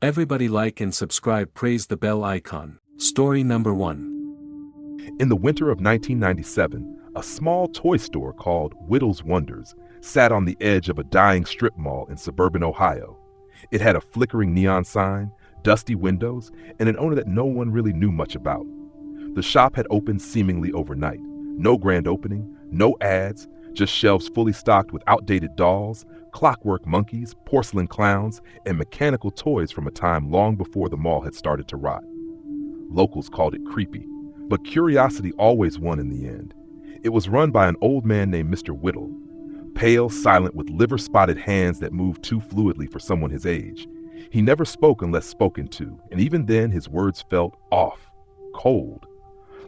Everybody like and subscribe, praise the bell icon. Story number 1. In the winter of 1997, a small toy store called Whittle's Wonders sat on the edge of a dying strip mall in suburban Ohio. It had a flickering neon sign, dusty windows, and an owner that no one really knew much about. The shop had opened seemingly overnight. No grand opening, no ads, just shelves fully stocked with outdated dolls, clockwork monkeys, porcelain clowns, and mechanical toys from a time long before the mall had started to rot. Locals called it creepy, but curiosity always won in the end. It was run by an old man named Mr. Whittle, pale, silent, with liver-spotted hands that moved too fluidly for someone his age. He never spoke unless spoken to, and even then his words felt off, cold,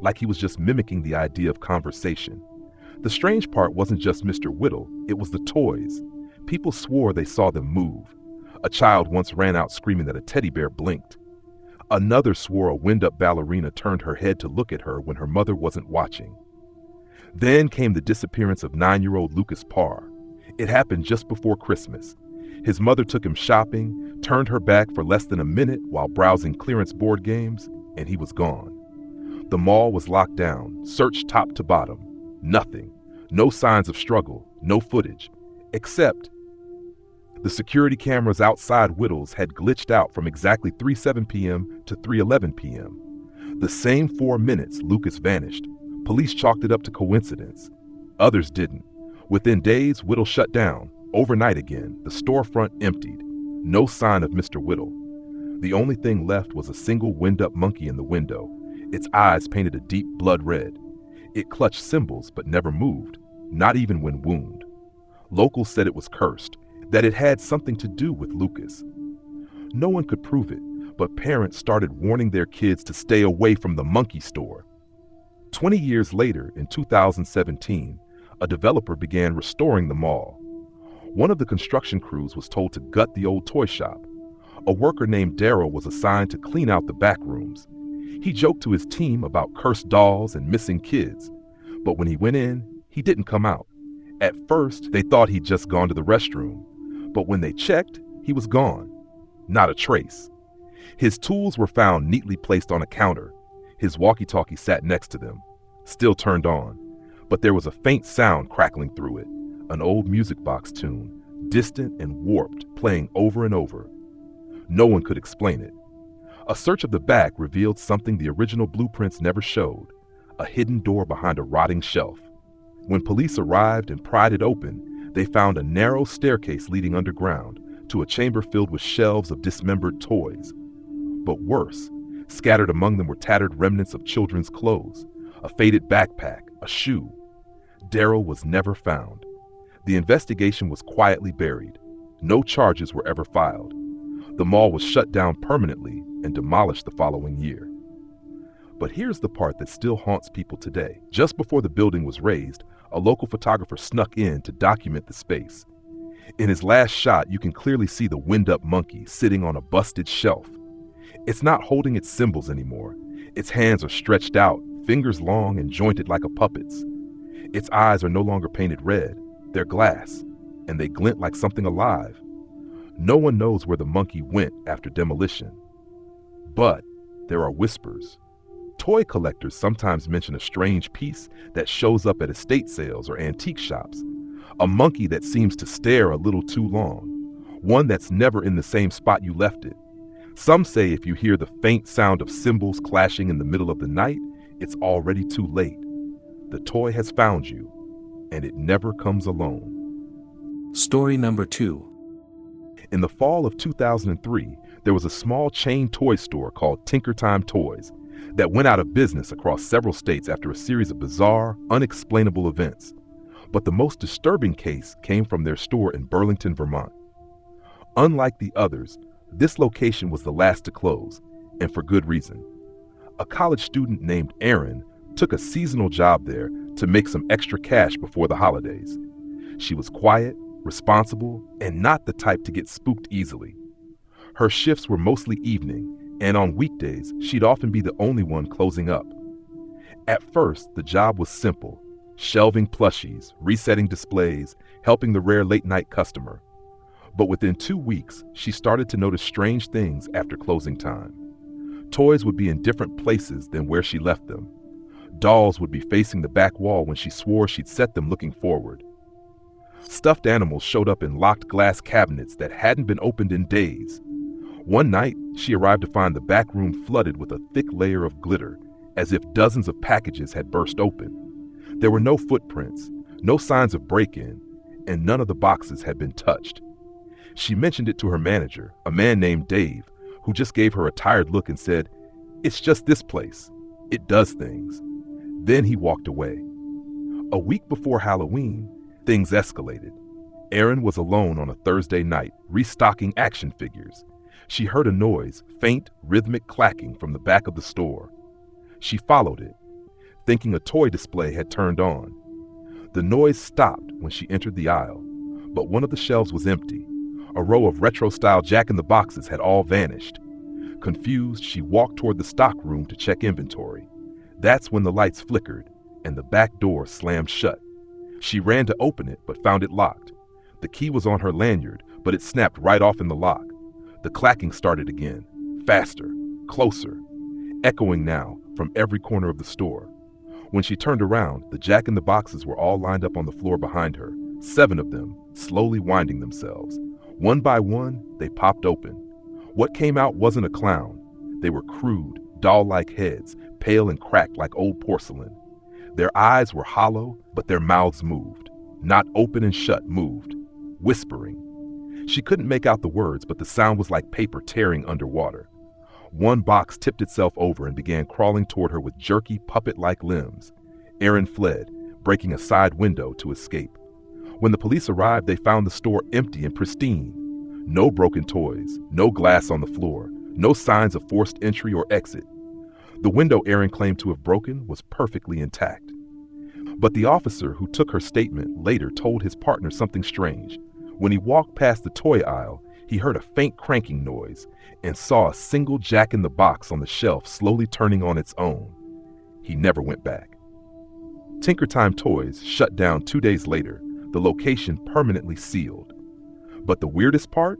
like he was just mimicking the idea of conversation. The strange part wasn't just Mr. Whittle, it was the toys. People swore they saw them move. A child once ran out screaming that a teddy bear blinked. Another swore a wind-up ballerina turned her head to look at her when her mother wasn't watching. Then came the disappearance of 9-year-old Lucas Parr. It happened just before Christmas. His mother took him shopping, turned her back for less than a minute while browsing clearance board games, and he was gone. The mall was locked down, searched top to bottom. Nothing. No signs of struggle, no footage, except the security cameras outside Whittle's had glitched out from exactly 3:07 p.m. to 3:11 p.m. The same 4 minutes Lucas vanished. Police chalked it up to coincidence. Others didn't. Within days, Whittle shut down. Overnight again, the storefront emptied. No sign of Mr. Whittle. The only thing left was a single wind-up monkey in the window. Its eyes painted a deep blood red. It clutched cymbals but never moved, not even when wounded. Locals said it was cursed, that it had something to do with Lucas. No one could prove it, but parents started warning their kids to stay away from the monkey store. 20 years later, in 2017, a developer began restoring the mall. One of the construction crews was told to gut the old toy shop. A worker named Daryl was assigned to clean out the back rooms. He joked to his team about cursed dolls and missing kids, but when he went in, he didn't come out. At first, they thought he'd just gone to the restroom, but when they checked, he was gone. Not a trace. His tools were found neatly placed on a counter. His walkie-talkie sat next to them, still turned on, but there was a faint sound crackling through it, an old music box tune, distant and warped, playing over and over. No one could explain it. A search of the back revealed something the original blueprints never showed, a hidden door behind a rotting shelf. When police arrived and pried it open, they found a narrow staircase leading underground to a chamber filled with shelves of dismembered toys. But worse, scattered among them were tattered remnants of children's clothes, a faded backpack, a shoe. Daryl was never found. The investigation was quietly buried. No charges were ever filed. The mall was shut down permanently and demolished the following year. But here's the part that still haunts people today. Just before the building was razed, a local photographer snuck in to document the space. In his last shot, you can clearly see the wind-up monkey sitting on a busted shelf. It's not holding its cymbals anymore. Its hands are stretched out, fingers long and jointed like a puppet's. Its eyes are no longer painted red. They're glass, and they glint like something alive. No one knows where the monkey went after demolition. But there are whispers. Toy collectors sometimes mention a strange piece that shows up at estate sales or antique shops. A monkey that seems to stare a little too long. One that's never in the same spot you left it. Some say if you hear the faint sound of cymbals clashing in the middle of the night, it's already too late. The toy has found you, and it never comes alone. Story number 2. In the fall of 2003, there was a small chain toy store called Tinker Time Toys that went out of business across several states after a series of bizarre, unexplainable events. But the most disturbing case came from their store in Burlington, Vermont. Unlike the others, this location was the last to close, and for good reason. A college student named Erin took a seasonal job there to make some extra cash before the holidays. She was quiet, responsible, and not the type to get spooked easily. Her shifts were mostly evening, and on weekdays, she'd often be the only one closing up. At first, the job was simple: shelving plushies, resetting displays, helping the rare late-night customer. But within 2 weeks, she started to notice strange things after closing time. Toys would be in different places than where she left them. Dolls would be facing the back wall when she swore she'd set them looking forward. Stuffed animals showed up in locked glass cabinets that hadn't been opened in days. One night, she arrived to find the back room flooded with a thick layer of glitter, as if dozens of packages had burst open. There were no footprints, no signs of break-in, and none of the boxes had been touched. She mentioned it to her manager, a man named Dave, who just gave her a tired look and said, "It's just this place. It does things." Then he walked away. A week before Halloween, things escalated. Erin was alone on a Thursday night, restocking action figures. She heard a noise, faint, rhythmic clacking from the back of the store. She followed it, thinking a toy display had turned on. The noise stopped when she entered the aisle, but one of the shelves was empty. A row of retro-style jack-in-the-boxes had all vanished. Confused, she walked toward the stock room to check inventory. That's when the lights flickered and the back door slammed shut. She ran to open it but found it locked. The key was on her lanyard, but it snapped right off in the lock. The clacking started again, faster, closer, echoing now from every corner of the store. When she turned around, the jack-in-the-boxes were all lined up on the floor behind her, 7 of them, slowly winding themselves. One by one, they popped open. What came out wasn't a clown. They were crude, doll-like heads, pale and cracked like old porcelain. Their eyes were hollow, but their mouths moved. Not open and shut, moved, whispering. She couldn't make out the words, but the sound was like paper tearing underwater. One box tipped itself over and began crawling toward her with jerky, puppet-like limbs. Erin fled, breaking a side window to escape. When the police arrived, they found the store empty and pristine. No broken toys, no glass on the floor, no signs of forced entry or exit. The window Erin claimed to have broken was perfectly intact. But the officer who took her statement later told his partner something strange. When he walked past the toy aisle, he heard a faint cranking noise and saw a single jack-in-the-box on the shelf slowly turning on its own. He never went back. Tinker Time Toys shut down 2 days later, the location permanently sealed. But the weirdest part?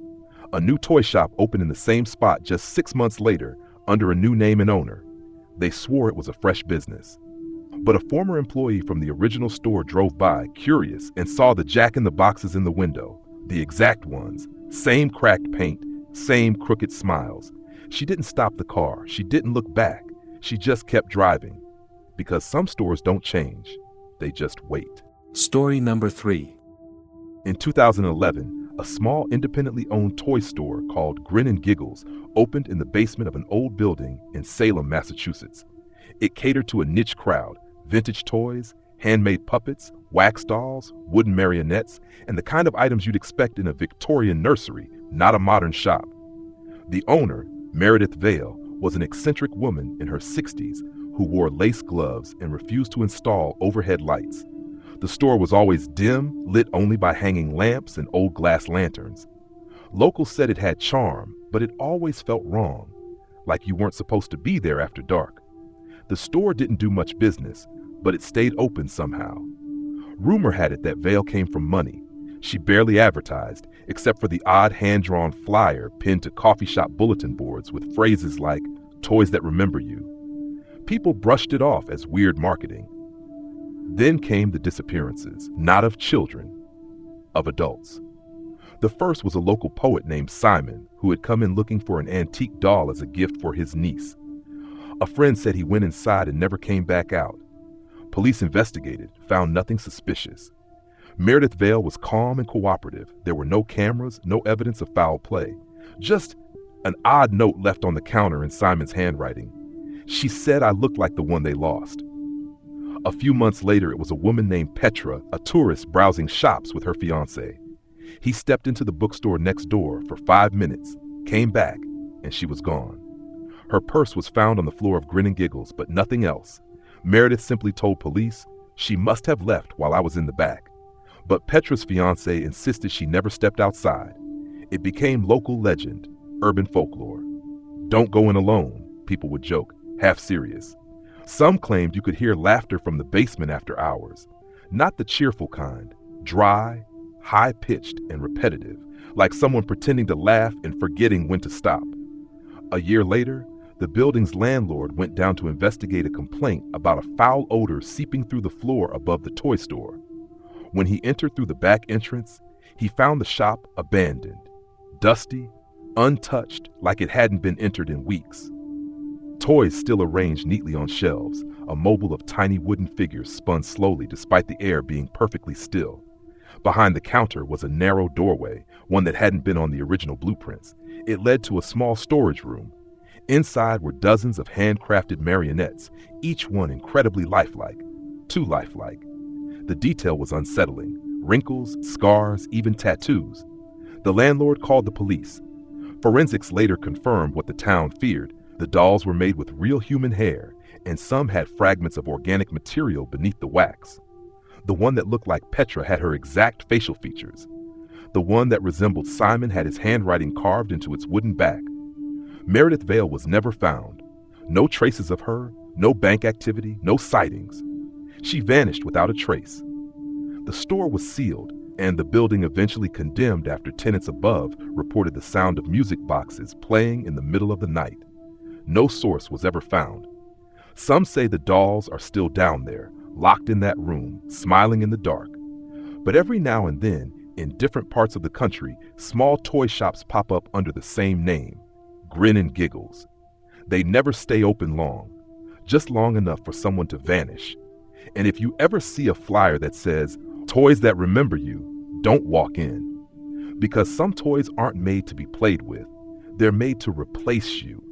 A new toy shop opened in the same spot just 6 months later under a new name and owner. They swore it was a fresh business. But a former employee from the original store drove by, curious, and saw the jack-in-the-boxes in the window, the exact ones, same cracked paint, same crooked smiles. She didn't stop the car. She didn't look back. She just kept driving. Because some stores don't change. They just wait. Story number 3. In 2011, a small independently owned toy store called Grin and Giggles opened in the basement of an old building in Salem, Massachusetts. It catered to a niche crowd, vintage toys, handmade puppets, wax dolls, wooden marionettes, and the kind of items you'd expect in a Victorian nursery, not a modern shop. The owner, Meredith Vale, was an eccentric woman in her 60s who wore lace gloves and refused to install overhead lights. The store was always dim, lit only by hanging lamps and old glass lanterns. Locals said it had charm, but it always felt wrong, like you weren't supposed to be there after dark. The store didn't do much business, but it stayed open somehow. Rumor had it that Vale came from money. She barely advertised, except for the odd hand-drawn flyer pinned to coffee shop bulletin boards with phrases like, "Toys that remember you." People brushed it off as weird marketing. Then came the disappearances, not of children, of adults. The first was a local poet named Simon, who had come in looking for an antique doll as a gift for his niece. A friend said he went inside and never came back out. Police investigated, found nothing suspicious. Meredith Vale was calm and cooperative. There were no cameras, no evidence of foul play. Just an odd note left on the counter in Simon's handwriting. She said I looked like the one they lost. A few months later, it was a woman named Petra, a tourist browsing shops with her fiancé. He stepped into the bookstore next door for 5 minutes, came back, and she was gone. Her purse was found on the floor of Grin and Giggles, but nothing else. Meredith simply told police, "She must have left while I was in the back." But Petra's fiancé insisted she never stepped outside. It became local legend, urban folklore. "Don't go in alone," people would joke, half serious. Some claimed you could hear laughter from the basement after hours. Not the cheerful kind, dry, high-pitched, and repetitive, like someone pretending to laugh and forgetting when to stop. A year later, the building's landlord went down to investigate a complaint about a foul odor seeping through the floor above the toy store. When he entered through the back entrance, he found the shop abandoned, dusty, untouched, like it hadn't been entered in weeks. Toys still arranged neatly on shelves, a mobile of tiny wooden figures spun slowly despite the air being perfectly still. Behind the counter was a narrow doorway, one that hadn't been on the original blueprints. It led to a small storage room. Inside were dozens of handcrafted marionettes, each one incredibly lifelike, too lifelike. The detail was unsettling: wrinkles, scars, even tattoos. The landlord called the police. Forensics later confirmed what the town feared. The dolls were made with real human hair, and some had fragments of organic material beneath the wax. The one that looked like Petra had her exact facial features. The one that resembled Simon had his handwriting carved into its wooden back. Meredith Vale was never found. No traces of her, no bank activity, no sightings. She vanished without a trace. The store was sealed, and the building eventually condemned after tenants above reported the sound of music boxes playing in the middle of the night. No source was ever found. Some say the dolls are still down there, locked in that room, smiling in the dark. But every now and then, in different parts of the country, small toy shops pop up under the same name: Grin and Giggles. They never stay open long, just long enough for someone to vanish. And if you ever see a flyer that says, "Toys that remember you," don't walk in. Because some toys aren't made to be played with. They're made to replace you.